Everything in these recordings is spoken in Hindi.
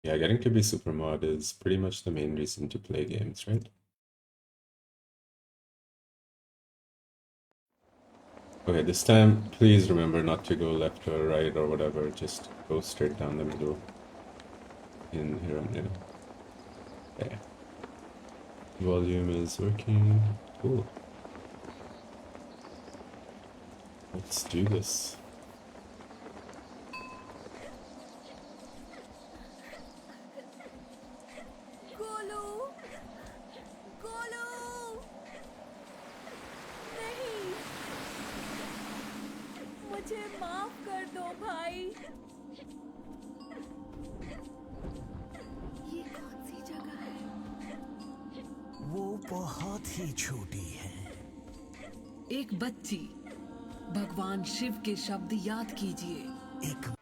Yeah, getting to be super mod is pretty much the main reason to play games, right? Okay, this time, please remember not to go left or right or whatever. Just go straight down the middle in Hiranyan. Okay. Volume is working. Cool. Let's do this. Golu Golu नहीं मुझे माफ कर दो भाई ये कौन सी जगह है वो बहुत ही छोटी है। एक बच्ची, भगवान शिव के शब्द याद कीजिए। एक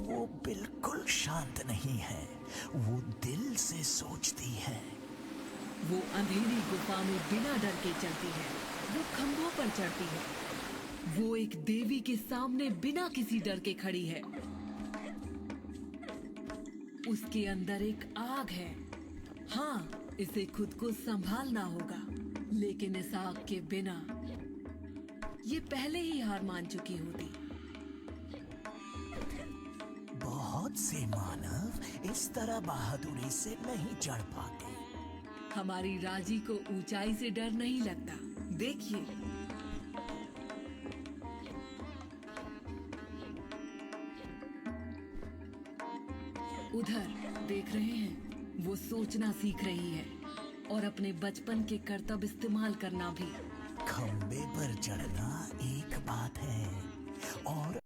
वो बिल्कुल शांत नहीं है, वो दिल से सोचती है। वो अंधेरी गुफा में बिना डर के चलती है, वो खंभों पर चढ़ती है, वो एक देवी के सामने बिना किसी डर के खड़ी है। उसके अंदर एक आग है। हाँ, इसे खुद को संभालना होगा, लेकिन इस आग के बिना ये पहले ही हार मान चुकी होती। बहुत से मानव इस तरह बहादुरी से नहीं चढ़ पाते। हमारी राजी को ऊंचाई से डर नहीं लगता। देखिए, उधर देख रहे हैं, वो सोचना सीख रही है और अपने बचपन के करतब इस्तेमाल करना भी। खंबे पर चढ़ना एक बात है और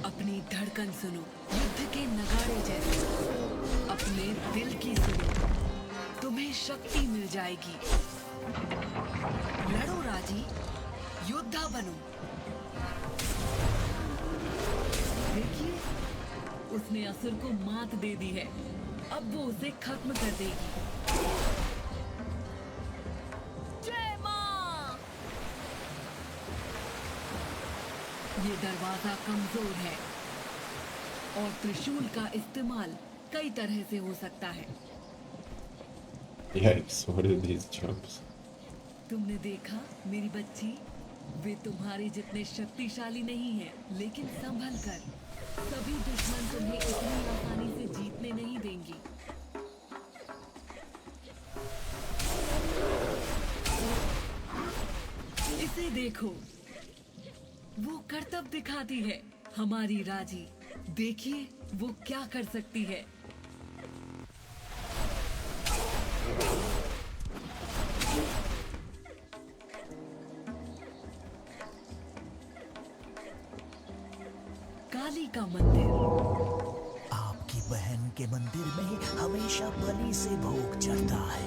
अपनी धड़कन सुनो, युद्ध के नगाड़े जैसे। अपने दिल की सुनो, तुम्हें शक्ति मिल जाएगी। लड़ो राजी, योद्धा बनो। देखिए, उसने असुर को मात दे दी है। अब वो उसे खत्म कर देगी। जय मां ये दरवाजा कमजोर है और त्रिशूल का इस्तेमाल कई तरह से हो सकता है। Yikes, what are these jumps? तुमने देखा मेरी बच्ची, वे तुम्हारे जितने शक्तिशाली नहीं हैं, लेकिन संभल कर। सभी दुश्मन तुम्हें इतनी आसानी से जीतने नहीं देंगी। इसे देखो, वो करतब दिखाती है। हमारी राजी, देखिए वो क्या कर सकती है। काली का मंदिर। आपकी बहन के मंदिर में हमेशा बलि से भोग चढ़ता है।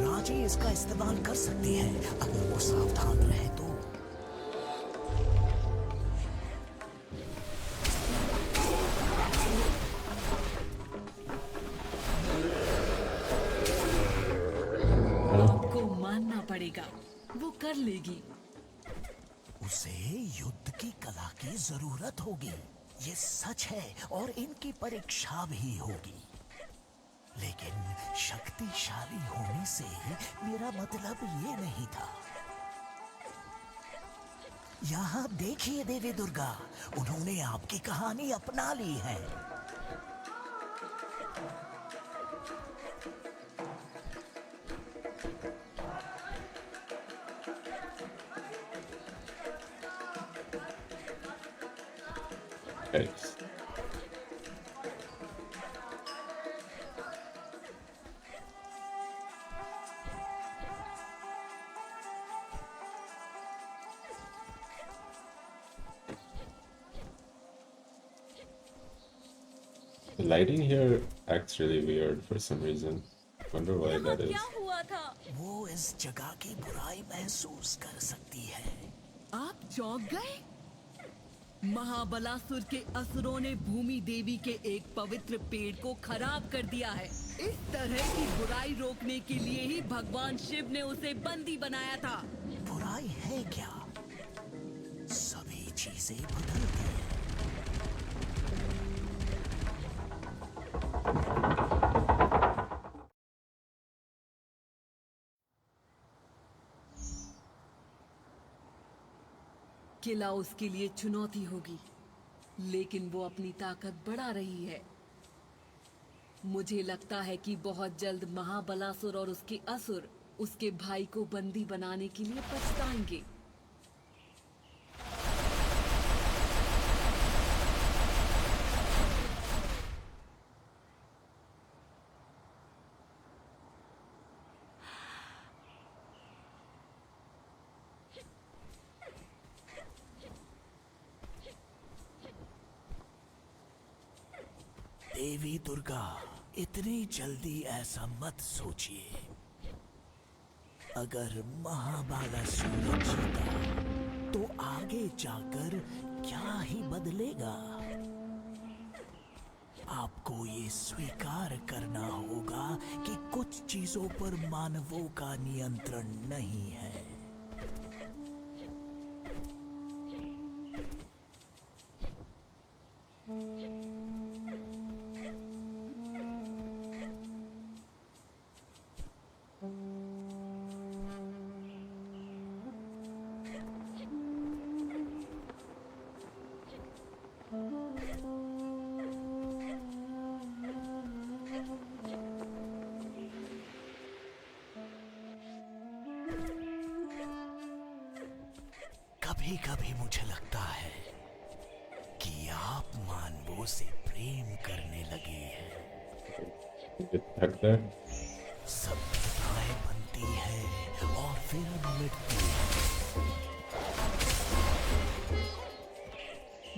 राजी इसका इस्तेमाल कर सकती है अगर वो सावधान रहे तो। आपको मानना पड़ेगा, वो कर लेगी। उसे युद्ध की कला की जरूरत होगी, ये सच है, और इनकी परीक्षा भी होगी। लेकिन शक्तिशाली होने से मेरा मतलब ये नहीं था। यहाँ देखिए देवी दुर्गा, उन्होंने आपकी कहानी अपना ली है। Yikes. The lighting here acts really weird for some reason. Wonder why यहाँ that is. क्या हुआ था वो इस जगह की बुराई महसूस कर सकती है। आप चौंक गए? महाबलासुर के असुरों ने भूमि देवी के एक पवित्र पेड़ को खराब कर दिया है। इस तरह की बुराई रोकने के लिए ही भगवान शिव ने उसे बंदी बनाया था। बुराई है क्या? सभी चीजें बदलती हैं। किला उसके लिए चुनौती होगी, लेकिन वो अपनी ताकत बढ़ा रही है। मुझे लगता है कि बहुत जल्द महाबलासुर और उसके असुर उसके भाई को बंदी बनाने के लिए पछताएंगे। देवी दुर्गा, इतनी जल्दी ऐसा मत सोचिए। अगर महाबलासुर जीता तो आगे जाकर क्या ही बदलेगा। आपको ये स्वीकार करना होगा कि कुछ चीजों पर मानवों का नियंत्रण नहीं है। कभी कभी मुझे लगता है कि आप मानवों से प्रेम करने लगे हैं। सभ्यताएं बनती है और फिर मिटती है।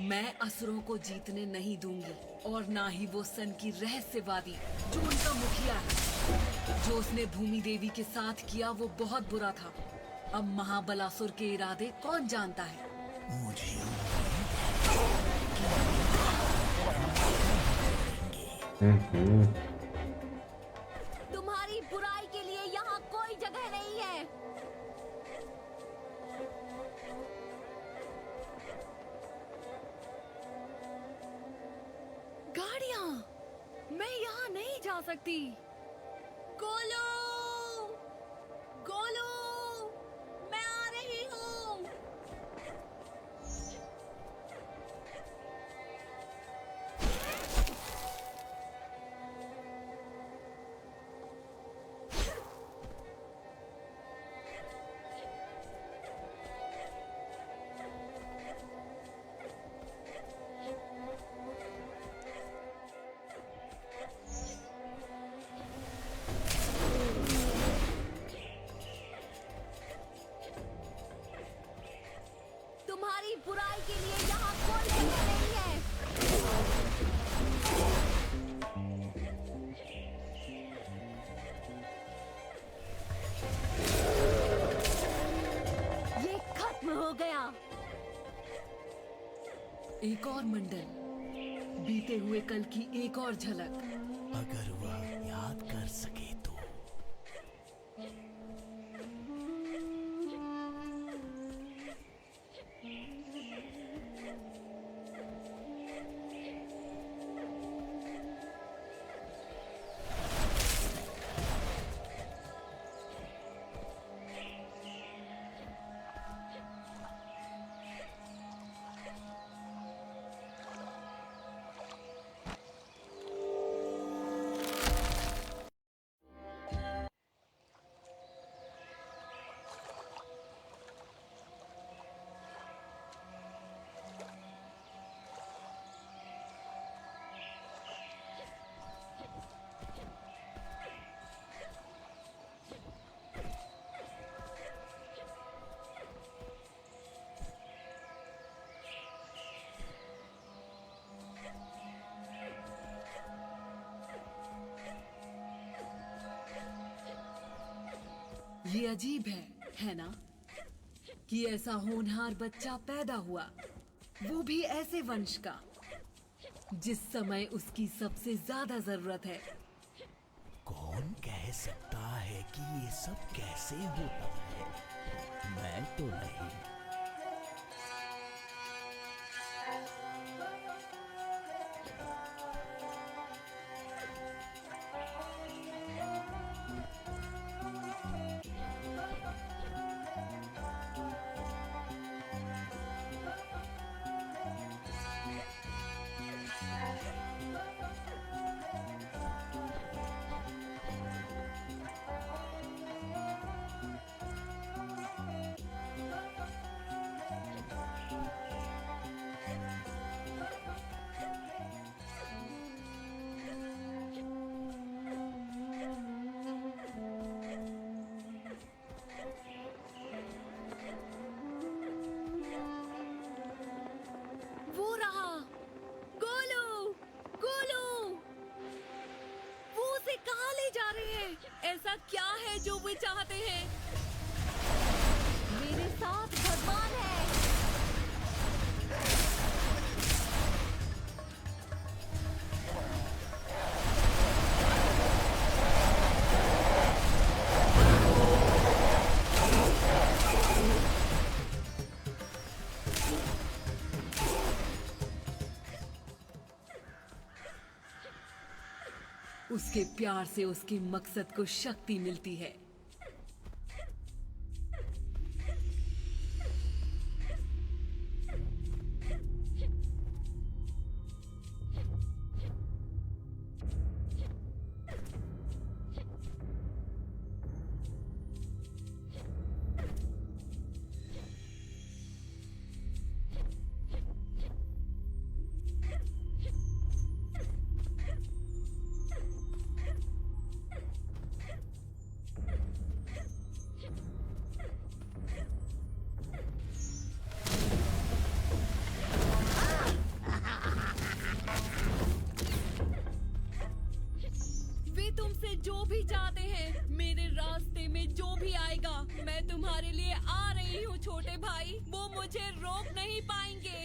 मैं असुरों को जीतने नहीं दूंगी, और ना ही वो सन की रहस्यवादी जो उनका मुखिया है। जो उसने भूमि देवी के साथ किया वो बहुत बुरा था। अब महाबलासुर के इरादे कौन जानता है? मुझे तुम्हारी बुराई के लिए यहाँ कोई जगह नहीं है। गाड़ियाँ, मैं यहाँ नहीं जा सकती। गोलू, गोलू, मैं आ रही हूँ। तुम्हारी बुराई के लिए यहाँ कोई जगह नहीं है। ये खत्म हो गया। एक और मंडल, बीते हुए कल की एक और झलक। अगर वह याद कर सके तो। ये अजीब है ना? कि ऐसा होनहार बच्चा पैदा हुआ, वो भी ऐसे वंश का, जिस समय उसकी सबसे ज्यादा जरूरत है। कौन कह सकता है कि ये सब कैसे होता है? मैं तो नहीं। वो रहा, गोलू, गोलू, वो उसे कहाँ ले जा रहे हैं? ऐसा क्या है जो वे चाहते हैं? मेरे साथ भगवान है। उसके प्यार से उसके मकसद को शक्ति मिलती है। वे तुमसे जो भी चाहते हैं, मेरे रास्ते में जो भी आएगा, मैं तुम्हारे लिए आ रही हूँ छोटे भाई। वो मुझे रोक नहीं पाएंगे,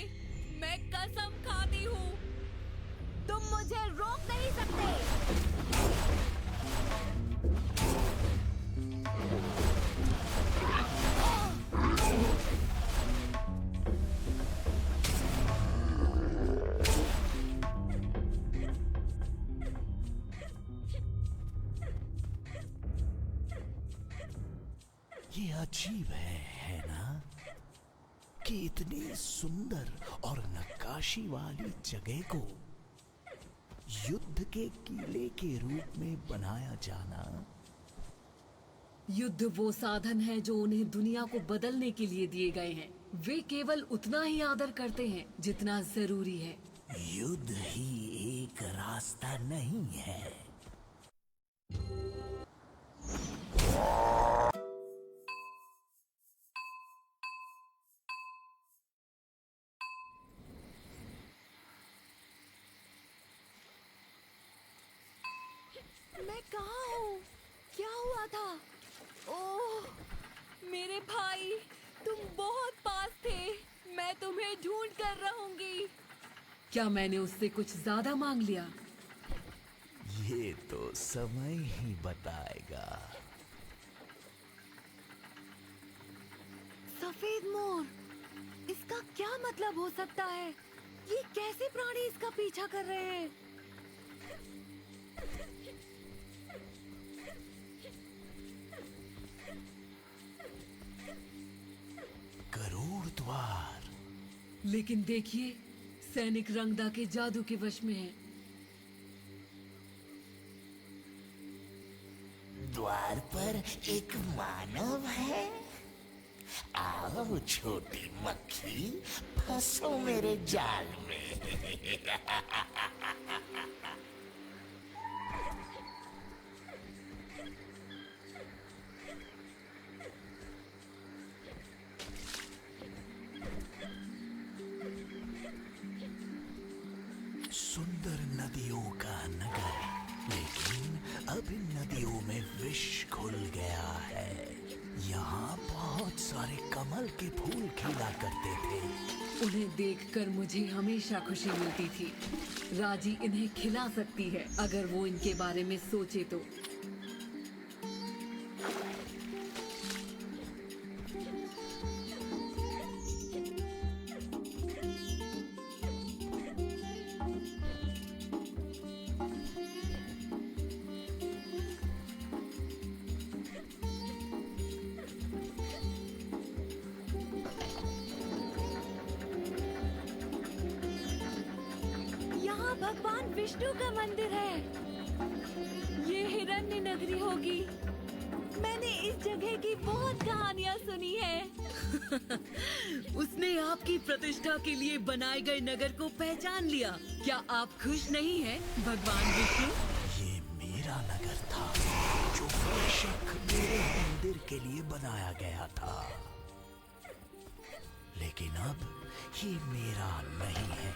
मैं कसम खाती हूँ। तुम मुझे रोक नहीं सकते। ये अजीब है ना? कि इतनी सुंदर और नक्काशी वाली जगह को युद्ध के किले के रूप में बनाया जाना। युद्ध वो साधन है जो उन्हें दुनिया को बदलने के लिए दिए गए हैं। वे केवल उतना ही आदर करते हैं जितना जरूरी है। युद्ध ही एक रास्ता नहीं है। मैं कहाँ हूँ? क्या हुआ था? ओह, मेरे भाई, तुम बहुत पास थे। मैं तुम्हें ढूंढ कर रहूंगी। क्या मैंने उससे कुछ ज्यादा मांग लिया? ये तो समय ही बताएगा। सफेद मोर, इसका क्या मतलब हो सकता है? ये कैसे प्राणी इसका पीछा कर रहे हैं? करोड़ द्वार। लेकिन देखिए, सैनिक रंगदा के जादू के वश में है। द्वार पर एक मानव है। आओ छोटी मक्खी, फंसो मेरे जाल में। सुंदर नदियों का नगर, लेकिन अब इन नदियों में विष घुल गया है। कमल के फूल खिला करते थे। उन्हें देखकर मुझे हमेशा खुशी मिलती थी। राजी इन्हें खिला सकती है अगर वो इनके बारे में सोचे तो। यहाँ भगवान विष्णु का मंदिर है। ये हिरण्य नगरी होगी। मैंने इस जगह की बहुत कहानियाँ सुनी है। उसने आपकी प्रतिष्ठा के लिए बनाए गए नगर को पहचान लिया। क्या आप खुश नहीं हैं, भगवान विष्णु? ये मेरा नगर था जो बेशक मेरे मंदिर के लिए बनाया गया था, लेकिन अब ये मेरा नहीं है।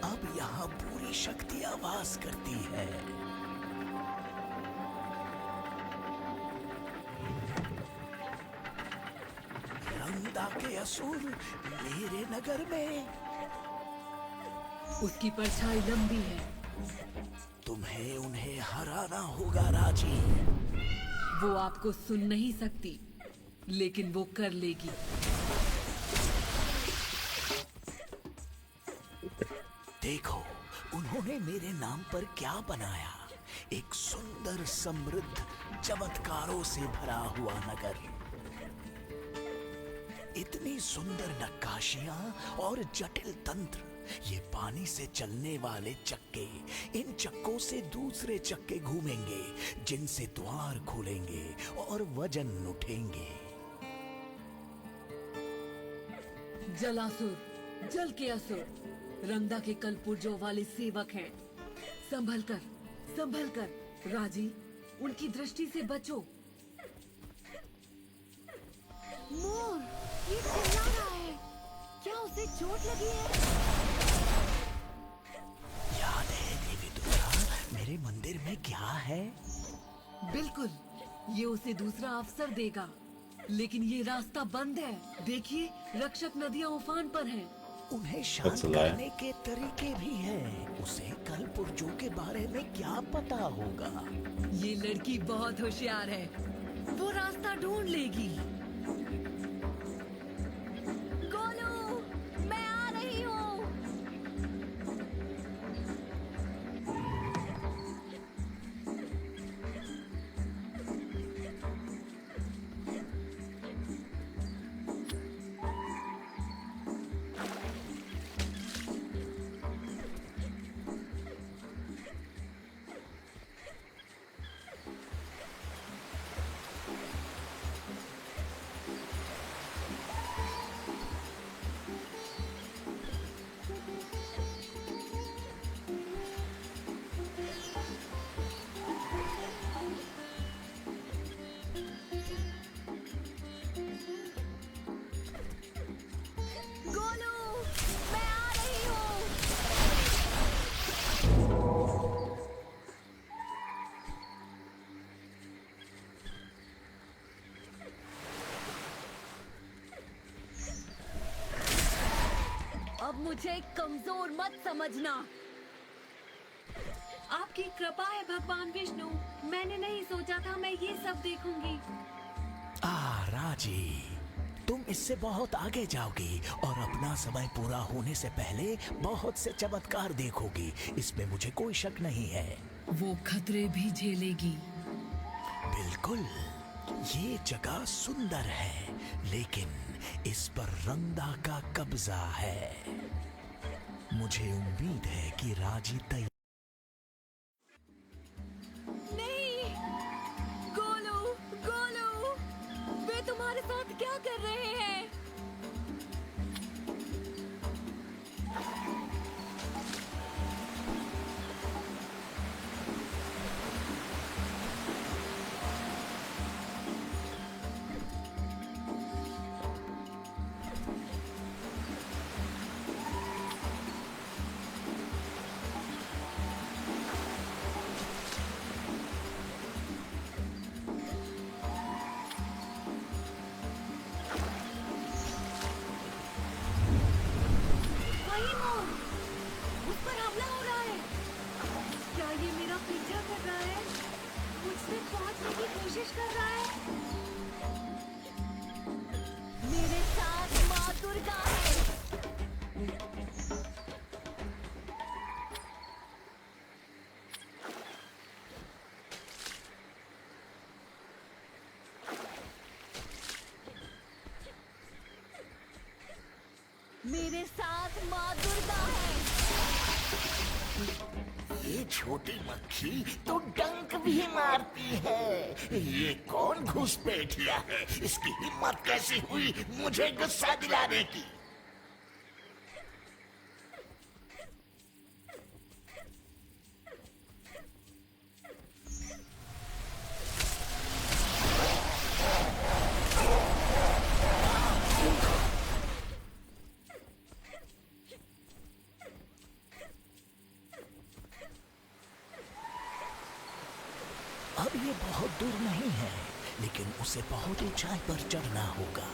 अब यहाँ पूरी शक्तियाँ वास करती है। रंदा के असुर मेरे नगर में। उसकी परछाई लंबी है। तुम्हें उन्हें हराना होगा राजी। वो आपको सुन नहीं सकती, लेकिन वो कर लेगी। देखो उन्होंने मेरे नाम पर क्या बनाया। एक सुंदर समृद्ध चमत्कारों से भरा हुआ नगर। इतनी सुंदर नक्काशियां और जटिल तंत्र। ये पानी से चलने वाले चक्के, इन चक्कों से दूसरे चक्के घूमेंगे, जिनसे द्वार खुलेंगे और वजन उठेंगे। जलासुर, जल के असुर, रंदा के कलपुर्जों वाले सेवक हैं। संभल कर, संभल कर राजी, उनकी दृष्टि से बचो। मोर, ये चिल्ला रहा है। क्या उसे चोट लगी है? याद है देवी दुर्गा, मेरे मंदिर में क्या है? बिल्कुल, ये उसे दूसरा अवसर देगा, लेकिन ये रास्ता बंद है। देखिए, रक्षक नदियां उफान पर हैं। उन्हें शांत That's a lie. करने के तरीके भी हैं। उसे कल पुर्जों के बारे में क्या पता होगा? ये लड़की बहुत होशियार है। वो रास्ता ढूंढ लेगी। गोलू, मैं आ रही हूँ। गोलू, मैं आ रही हूँ। अब मुझे कमजोर मत समझना। आपकी कृपा है भगवान विष्णु। मैंने नहीं सोचा था मैं ये सब देखूंगी। राजी, तुम इससे बहुत आगे जाओगी और अपना समय पूरा होने से पहले बहुत से चमत्कार देखोगी। इसमें मुझे कोई शक नहीं है। वो खतरे भी झेलेगी। बिल्कुल, ये जगह सुंदर है, लेकिन इस पर रंदा का कब्जा है। मुझे उम्मीद है कि राजी तैयार। नहीं, गोलू, गोलू, वे तुम्हारे साथ क्या कर रहे हैं? मेरे साथ माँ दुर्गा है। ये छोटी मक्खी तो डंक भी मारती है। ये कौन घुसपैठिया है? इसकी हिम्मत कैसी हुई मुझे गुस्सा दिलाने की? अब ये बहुत दूर नहीं है, लेकिन उसे बहुत ऊंचाई पर चढ़ना होगा।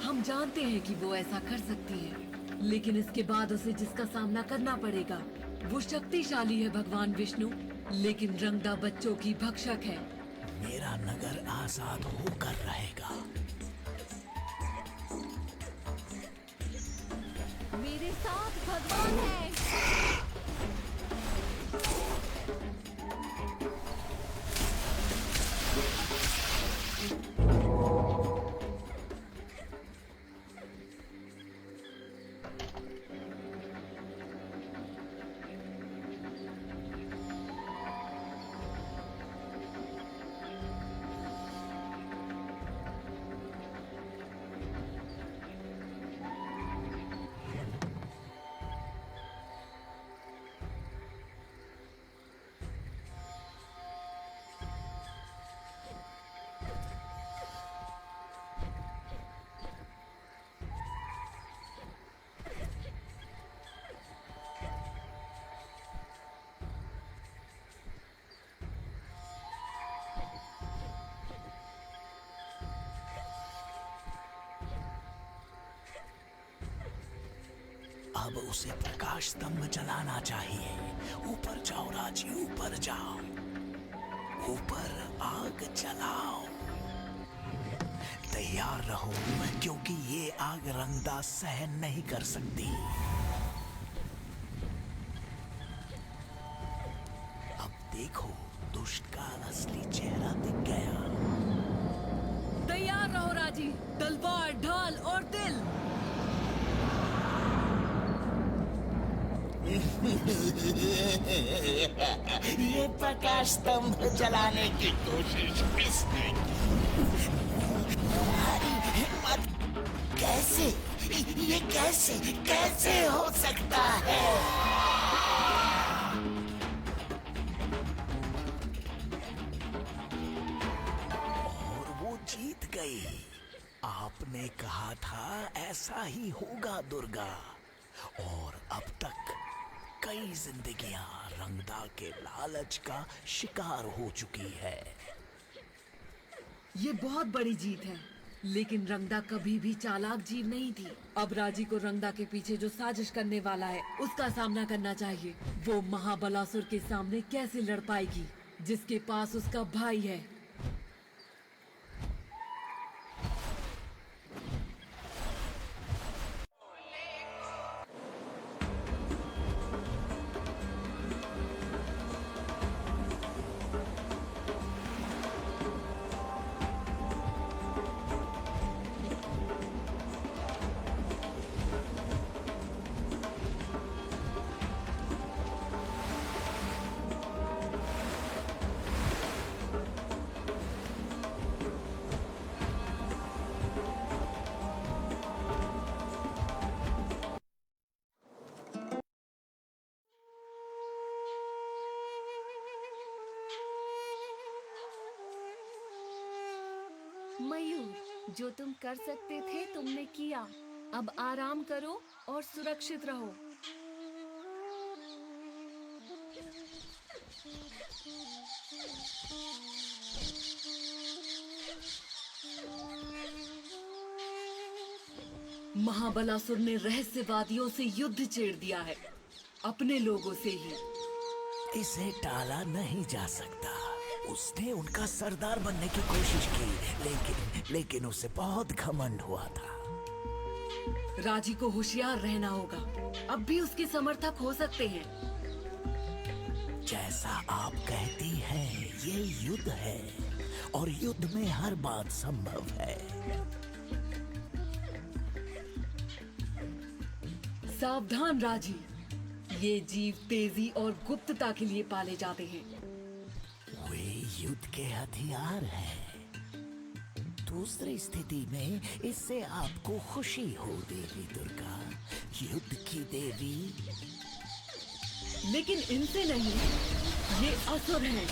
हम जानते हैं कि वो ऐसा कर सकती है, लेकिन इसके बाद उसे जिसका सामना करना पड़ेगा वो शक्तिशाली है भगवान विष्णु, लेकिन रंगदा बच्चों की भक्षक है। मेरा नगर आजाद होकर रहेगा। मेरे साथ भगवान है। अब उसे प्रकाश स्तंभ जलाना चाहिए। ऊपर जाओ राजी, ऊपर जाओ, ऊपर आग जलाओ। तैयार रहो, क्योंकि ये आग रंगदा सहन नहीं कर सकती। अब देखो, दुष्ट का असली चेहरा दिख गया। तैयार रहो राजी, तलवार, ढाल और दिल। ये प्रकाश स्तंभ जलाने की कोशिश किसने की? तुम्हारी हिम्मत कैसे? ये कैसे कैसे हो सकता है? और वो जीत गई। आपने कहा था ऐसा ही होगा दुर्गा। और अब तक कई जिंदगियां रंगदा के लालच का शिकार हो चुकी है। ये बहुत बड़ी जीत है, लेकिन रंगदा कभी भी चालाक जीव नहीं थी। अब राजी को रंगदा के पीछे जो साजिश करने वाला है उसका सामना करना चाहिए। वो महाबलासुर के सामने कैसे लड़ पाएगी, जिसके पास उसका भाई है। मयूर, जो तुम कर सकते थे तुमने किया। अब आराम करो और सुरक्षित रहो। महाबलासुर ने रहस्यवादियों से युद्ध छेड़ दिया है, अपने लोगों से ही। इसे टाला नहीं जा सकता। उसने उनका सरदार बनने की कोशिश की, लेकिन उसे बहुत घमंड हुआ था। राजी को होशियार रहना होगा, अब भी उसके समर्थक हो सकते हैं। जैसा आप कहती हैं, ये युद्ध है और युद्ध में हर बात संभव है। सावधान राजी, ये जीव तेजी और गुप्तता के लिए पाले जाते हैं। वे युद्ध के हथियार हैं। दूसरी स्थिति में इससे आपको खुशी हो देवी दुर्गा, युद्ध की देवी। लेकिन इनसे नहीं, ये असुर हैं।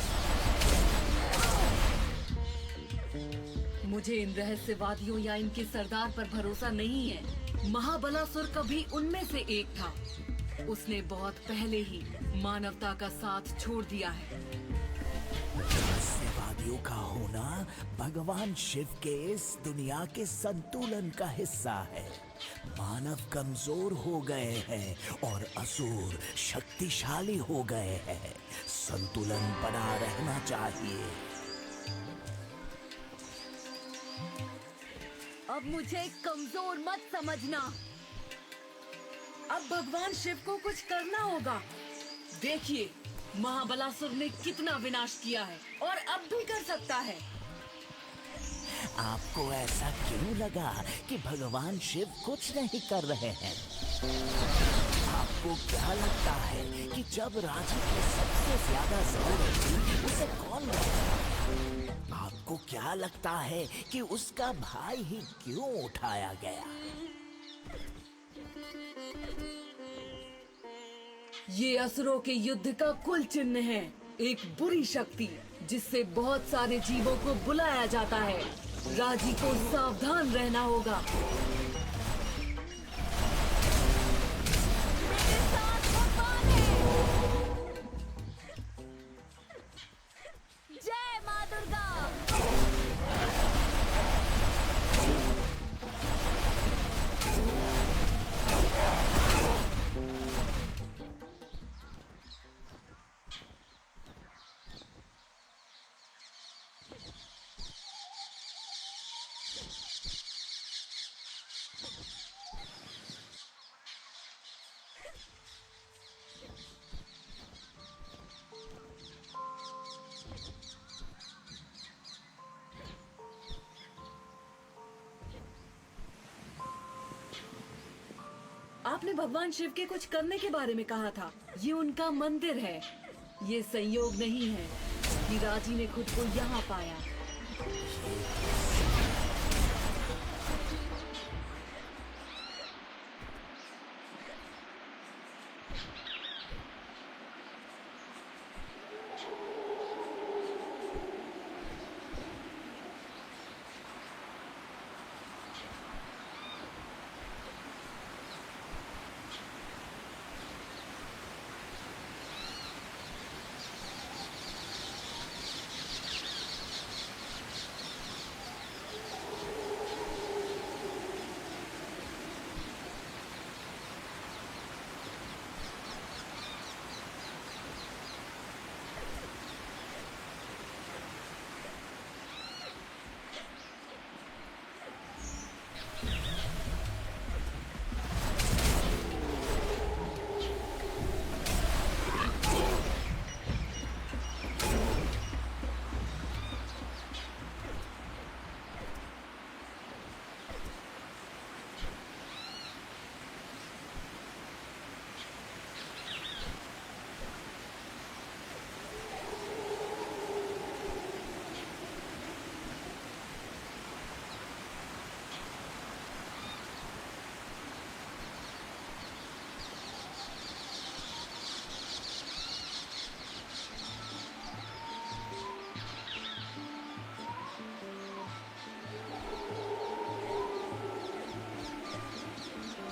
मुझे इन रहस्यवादियों या इनके सरदार पर भरोसा नहीं है। महाबलासुर कभी उनमें से एक था। उसने बहुत पहले ही मानवता का साथ छोड़ दिया है। रहस्यवादियों का होना भगवान शिव के इस दुनिया के संतुलन का हिस्सा है। मानव कमजोर हो गए हैं और असुर शक्तिशाली हो गए हैं। संतुलन बना रहना चाहिए। अब मुझे कमजोर मत समझना। अब भगवान शिव को कुछ करना होगा। देखिए, महाबलासुर ने कितना विनाश किया है और अब भी कर सकता है। आपको ऐसा क्यों लगा कि भगवान शिव कुछ नहीं कर रहे हैं? आपको क्या लगता है कि जब राजा को सबसे ज्यादा जरूरत थी उसे कौन बचाया? आपको क्या लगता है कि उसका भाई ही क्यों उठाया गया? ये असुरों के युद्ध का कुल चिन्ह है, एक बुरी शक्ति जिससे बहुत सारे जीवों को बुलाया जाता है। राजी को सावधान रहना होगा। मेरे साथ भगवान है। जय माँ दुर्गा। आपने भगवान शिव के कुछ करने के बारे में कहा था। ये उनका मंदिर है। ये संयोग नहीं है कि राजी ने खुद को यहाँ पाया।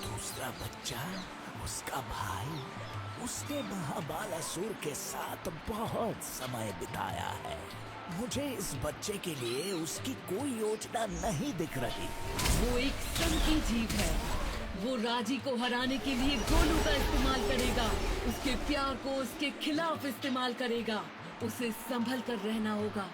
दूसरा बच्चा, उसका भाई, उसने महाबलासुर के साथ बहुत समय बिताया है। मुझे इस बच्चे के लिए उसकी कोई योजना नहीं दिख रही। वो एक संकी जीव है। वो राजी को हराने के लिए गोलू का इस्तेमाल करेगा। उसके प्यार को उसके खिलाफ इस्तेमाल करेगा। उसे संभल कर रहना होगा।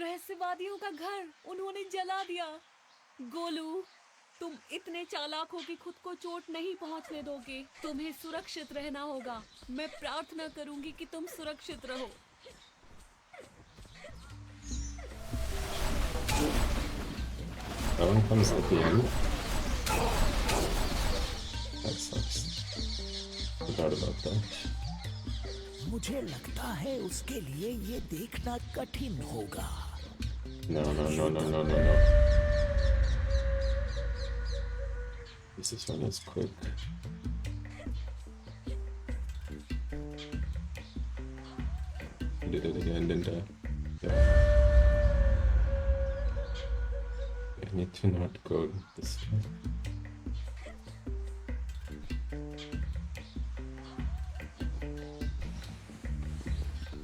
रहस्यवादियों का घर उन्होंने जला दिया। गोलू, तुम इतने चालाक हो कि खुद को चोट नहीं पहुंचने दोगे। तुम्हें सुरक्षित रहना होगा। मैं प्रार्थना करूंगी कि तुम सुरक्षित रहो। That one comes at the end. That sucks. Forgot about that. मुझे लगता है उसके लिए ये देखना कठिन होगा। No, no, no, no, no, no, no. This one is quick. Did it again, didn't I? Yeah. I need to not go this way.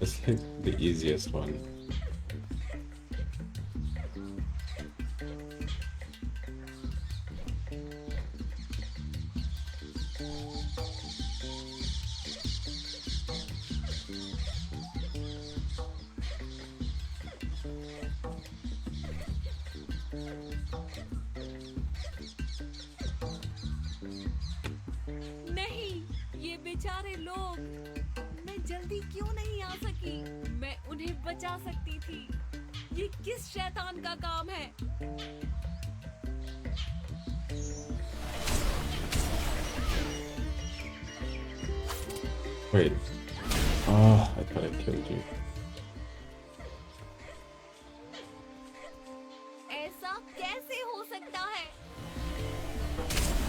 It's like the easiest one. नहीं, ये बेचारे लोग। मैं जल्दी क्यों नहीं आ सकी? मैं उन्हें बचा सकती थी। ये किस शैतान का काम है? Wait. Oh, I thought I killed you. ऐसा कैसे हो सकता है?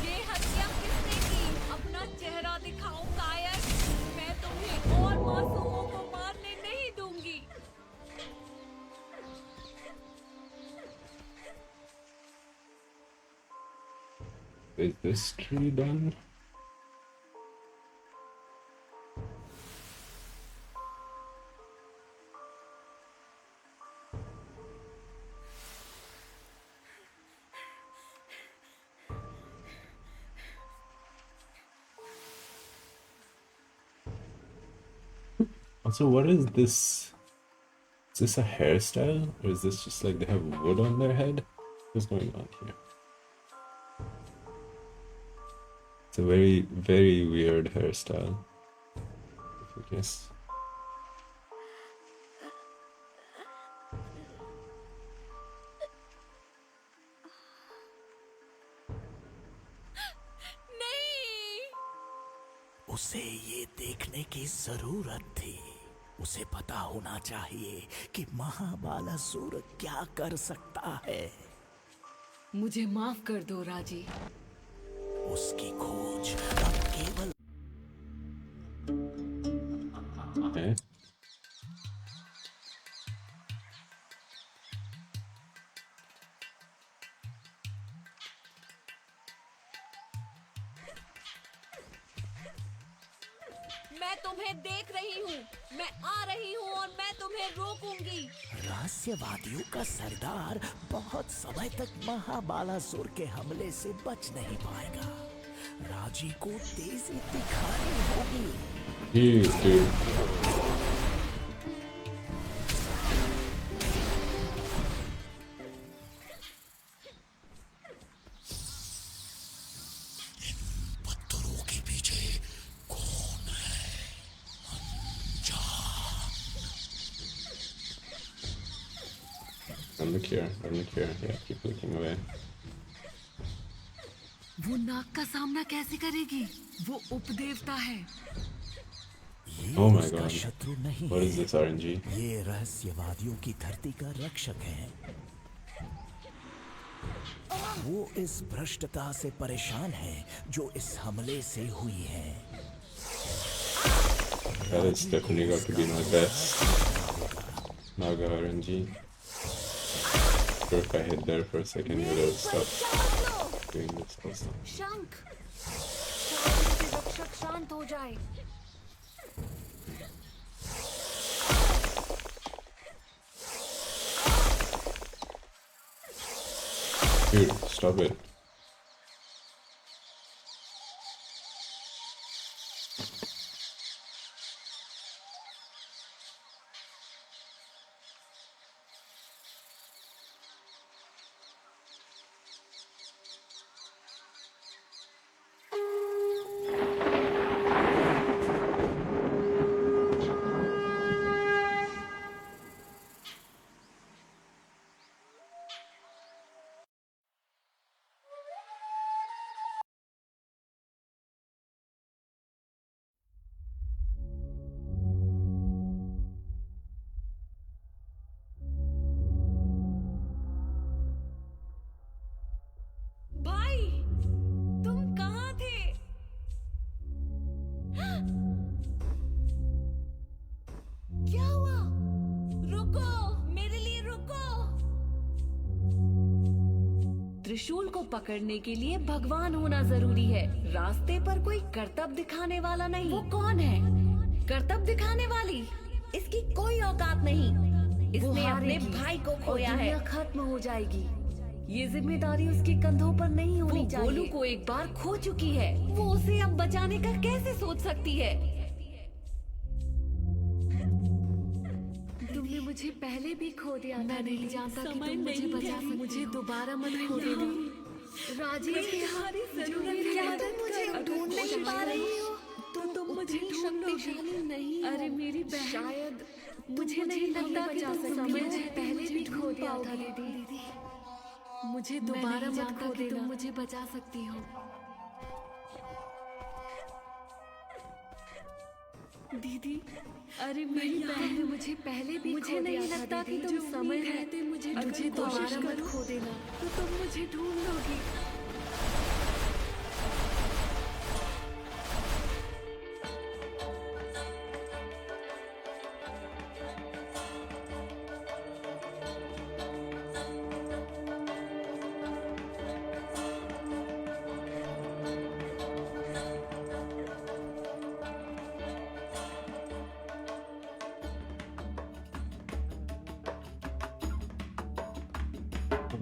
ये हत्या किसने की? अपना चेहरा दिखाओ कायर। मैं तुम्हें और मासूमों को मारने नहीं दूंगी। Is this tree done? Also, what is this? Is this a hairstyle? Or is this just like they have wood on their head? What's going on here? It's a very, very weird hairstyle. I guess. नहीं। उसे ये देखने की जरूरत थी। उसे पता होना चाहिए कि महाबालासुर क्या कर सकता है। मुझे माफ कर दो राजी। उसकी खोज अब केवल Okay. मैं तुम्हें देख रही हूँ। मैं आ रही हूँ और मैं तुम्हें रोकूंगी। रहस्यवादियों का सरदार बहुत समय तक महाबालासुर के हमले से बच नहीं पाएगा। राजी को तेजी दिखानी होगी। Jeez, dude. पत्थरों के पीछे कौन है? Don't look here. Don't look here. Yeah, keep looking away. वो नाग का सामना कैसे करेगी? वो उपदेवता है। ये Oh my उसका God. शत्रु नहीं What is है। this RNG? ये रहस्यवादियों की धरती का रक्षक है। वो इस भ्रष्टता से परेशान है जो इस हमले से हुई है। That is definitely got to be my best. Naga RNG. Sure, if I hit there for a second, you would have stopped doing this also. शंख, शांति के रक्षक शांत हो जाए। Dude, stop it. त्रिशूल को पकड़ने के लिए भगवान होना जरूरी है, रास्ते पर कोई कर्तव्य दिखाने वाला नहीं। वो कौन है? कर्तव्य दिखाने वाली? इसकी कोई औकात नहीं। इसने अपने भाई को खोया है। दुनिया खत्म हो जाएगी। ये जिम्मेदारी उसके कंधों पर नहीं होनी चाहिए। गोलू को एक बार खो चुकी है, वो उसे अब बचाने का कैसे सोच सकती है? तुमने मुझे पहले भी खो दिया। मैं नहीं जानता कि तुम मुझे बचा सकती हो। मुझे दोबारा मत खो देना। राजेश की हमारी जरूरत है। क्या तुम मुझे ढूंढ नहीं पा रही हो? तुम मुझे शक्तिशाली नहीं हो। अरे मेरी बहन, शायद मुझे नहीं लगता कि तुम मुझे पहले भी खो दिया था दीदी। मुझे दोबारा मत खो देना। तुम मुझे बचा सकती हो दीदी। अरे मेरी बहन, मुझे पहले भी मुझे नहीं लगता कि तुम समय रहते मुझे दोबारा मत खो देना, तो तुम मुझे ढूंढ लोगी।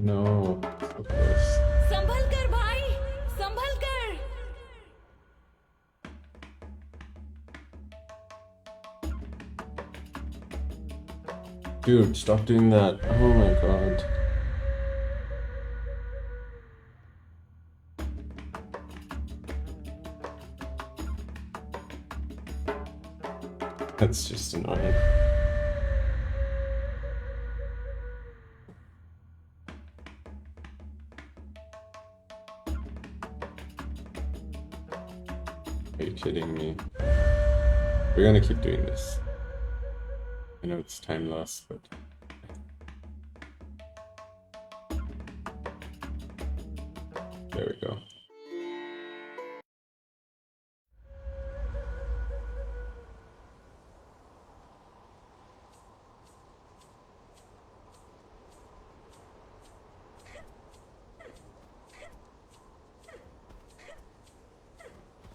No, of course. संभल कर भाई, संभल कर। Dude, stop doing that. Oh my god. That's just annoying. Are you kidding me? We're gonna keep doing this. I know it's time loss, but there we go.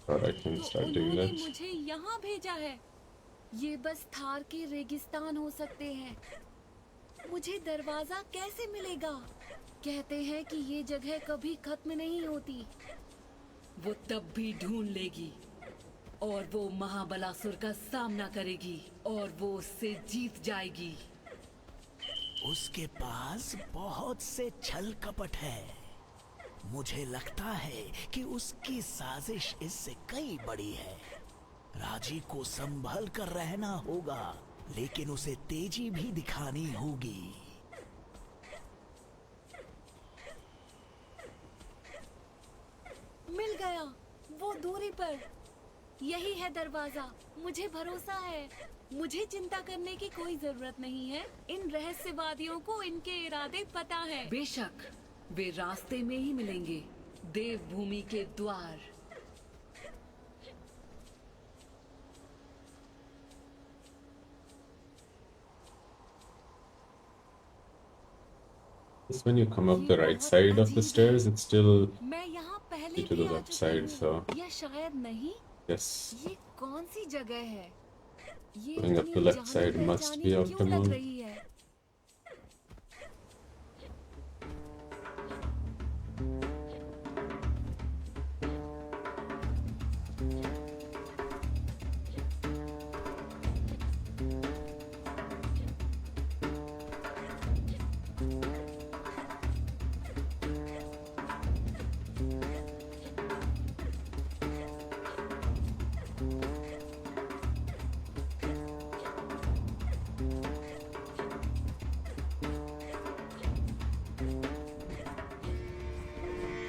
Thought I can start doing उन्होंने that. मुझे यहाँ भेजा है। ये बस थार के रेगिस्तान हो सकते हैं। मुझे दरवाजा कैसे मिलेगा? कहते हैं कि ये जगह कभी खत्म नहीं होती। वो तब भी ढूंढ लेगी और वो महाबलासुर का सामना करेगी और वो उससे जीत जाएगी। उसके पास बहुत से छल कपट है। मुझे लगता है कि उसकी साजिश इससे कई बड़ी है। राजी को संभल कर रहना होगा, लेकिन उसे तेजी भी दिखानी होगी। मिल गया, वो दूरी पर। यही है दरवाजा। मुझे भरोसा है। मुझे चिंता करने की कोई जरूरत नहीं है। इन रहस्यवादियों को इनके इरादे पता है। बेशक वे रास्ते में ही मिलेंगे। देवभूमि के द्वार। Just when you come up the right side of the stairs, it's still मैं यहाँ पहले to भी the आ left चुकी side, हूँ। so या शायद नहीं। yes, ये कौन सी जगह है? ये going up इतनी the left जानी side must पहचानी be क्यों लग optimal. रही है?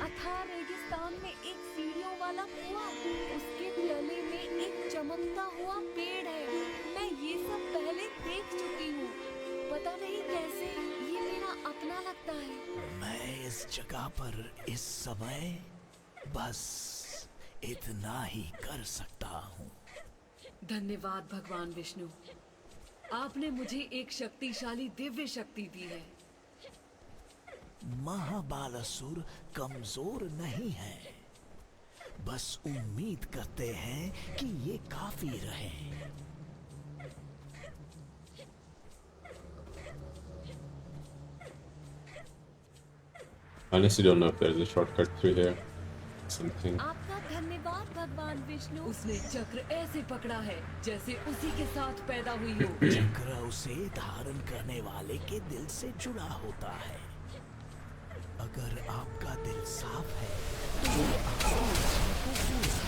अथाह रेगिस्तान में एक सीढ़ियों वाला कुआं, उसके तले में एक चमकता हुआ पेड़ है। मैं ये सब पहले देख चुकी हूँ। पता नहीं कैसे ये मेरा अपना लगता है। मैं इस जगह पर इस समय बस इतना ही कर सकता हूँ। धन्यवाद भगवान विष्णु, आपने मुझे एक शक्तिशाली दिव्य शक्ति दी है। महाबालासुर कमजोर नहीं है, बस उम्मीद करते हैं कि ये काफी रहे। Honestly, don't know if there's a shortcut through here. Something. आपका धन्यवाद भगवान विष्णु। उसने चक्र ऐसे पकड़ा है जैसे उसी के साथ पैदा हुई हो। चक्र उसे धारण करने वाले के दिल से जुड़ा होता है। अगर आपका दिल साफ है तो ये आपकी इच्छा को पूरा करेगा।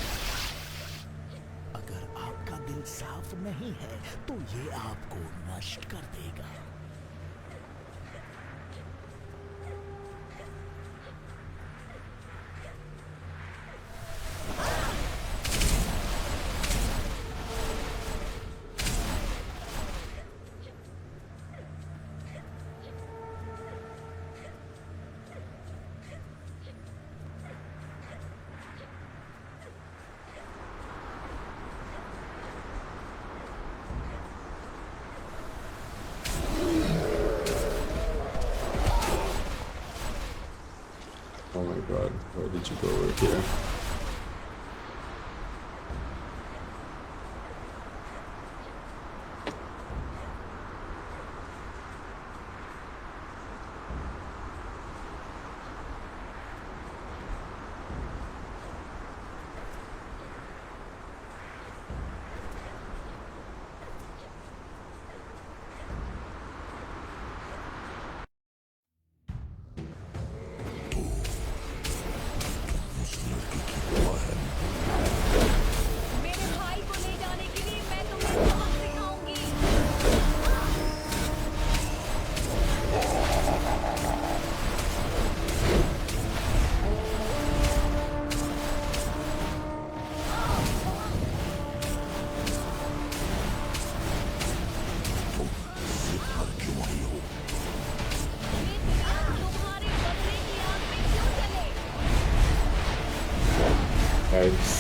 अगर आपका दिल साफ नहीं है तो ये आपको नष्ट कर देगा। Oh my god, why did you go over here? मेरे भाई को ले जाने के लिए मैं तुम्हें सबक सिखाऊंगी। ये दिमाग तुम्हारे बदले की आग में क्यों जले? Guys.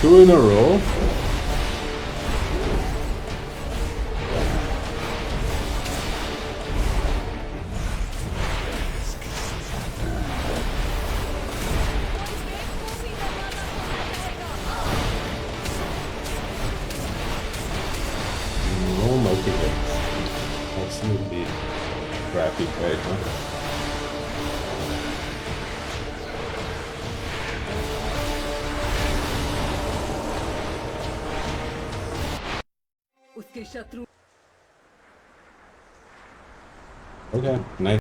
Two in a row. कोई बेवकूफी दरवाजा खोलना चाहेगा। No multi-hits. Absolutely crappy fight, huh? उसके शत्रु Okay, nice.